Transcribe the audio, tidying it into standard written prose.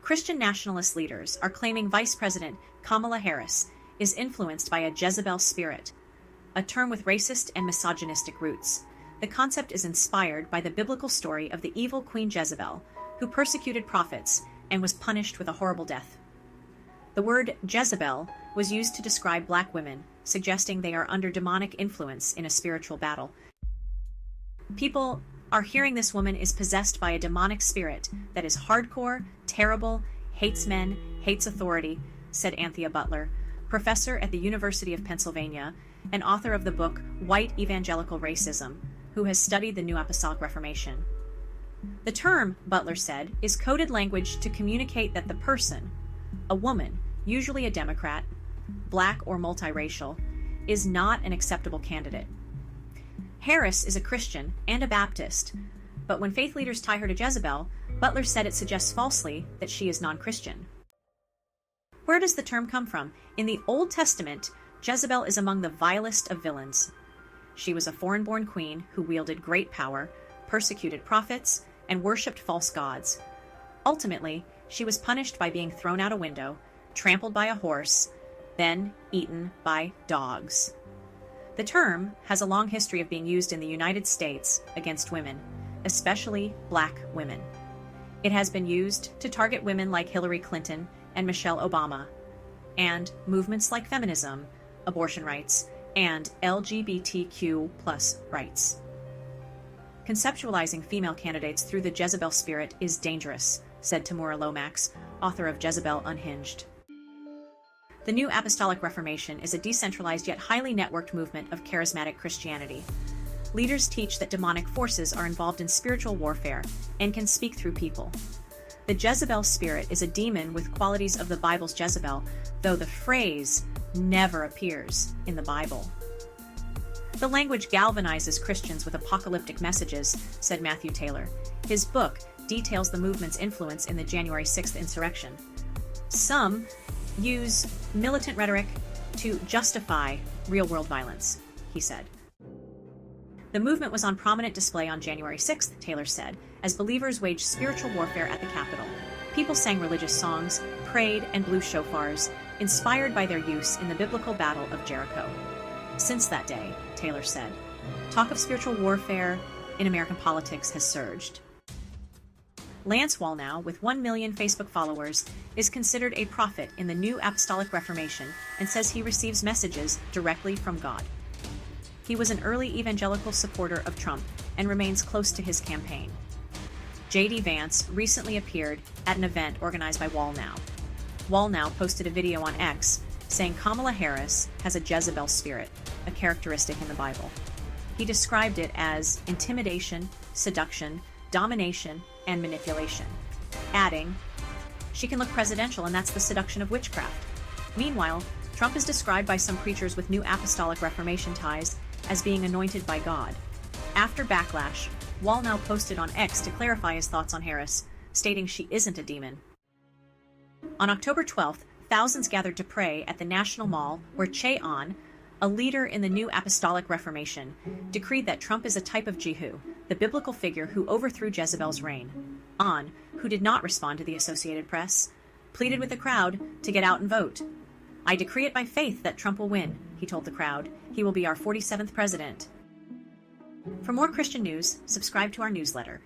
Christian nationalist leaders are claiming Vice President Kamala Harris is influenced by a Jezebel spirit, a term with racist and misogynistic roots. The concept is inspired by the biblical story of the evil Queen Jezebel, who persecuted prophets and was punished with a horrible death. The word Jezebel was used to describe black women, suggesting they are under demonic influence in a spiritual battle. People are hearing this woman is possessed by a demonic spirit that is hardcore, terrible, hates men, hates authority, said Anthea Butler, professor at the University of Pennsylvania and author of the book White Evangelical Racism, who has studied the New Apostolic Reformation. The term, Butler said, is coded language to communicate that the person, a woman, usually a Democrat, black or multiracial, is not an acceptable candidate. Harris is a Christian and a Baptist, but when faith leaders tie her to Jezebel, Butler said it suggests falsely that she is non-Christian. Where does the term come from? In the Old Testament, Jezebel is among the vilest of villains. She was a foreign-born queen who wielded great power, persecuted prophets, and worshipped false gods. Ultimately, she was punished by being thrown out a window, trampled by a horse, then eaten by dogs. The term has a long history of being used in the United States against women, especially black women. It has been used to target women like Hillary Clinton and Michelle Obama, and movements like feminism, abortion rights, and LGBTQ+ rights. Conceptualizing female candidates through the Jezebel spirit is dangerous, said Tamura Lomax, author of Jezebel Unhinged. The New Apostolic Reformation is a decentralized yet highly networked movement of charismatic Christianity. Leaders teach that demonic forces are involved in spiritual warfare and can speak through people. The Jezebel spirit is a demon with qualities of the Bible's Jezebel, though the phrase never appears in the Bible. The language galvanizes Christians with apocalyptic messages, said Matthew Taylor. His book details the movement's influence in the January 6th insurrection. Some use militant rhetoric to justify real-world violence, he said. The movement was on prominent display on January 6th, Taylor said, as believers waged spiritual warfare at the Capitol. People sang religious songs, prayed, and blew shofars, inspired by their use in the biblical Battle of Jericho. Since that day, Taylor said, talk of spiritual warfare in American politics has surged. Lance Wallnau, with 1 million Facebook followers, is considered a prophet in the New Apostolic Reformation and says he receives messages directly from God. He was an early evangelical supporter of Trump and remains close to his campaign. J.D. Vance recently appeared at an event organized by Wallnau. Wallnau posted a video on X saying Kamala Harris has a Jezebel spirit, a characteristic in the Bible. He described it as intimidation, seduction, domination, and manipulation, adding, she can look presidential and that's the seduction of witchcraft. Meanwhile, Trump is described by some preachers with New Apostolic Reformation ties as being anointed by God. After backlash, Wallnau posted on X to clarify his thoughts on Harris, stating she isn't a demon. On October 12th, thousands gathered to pray at the National Mall where Che Ahn, a leader in the New Apostolic Reformation, decreed that Trump is a type of Jehu, the biblical figure who overthrew Jezebel's reign. Ahn, who did not respond to the Associated Press, pleaded with the crowd to get out and vote. I decree it by faith that Trump will win, he told the crowd. He will be our 47th president. For more Christian news, subscribe to our newsletter.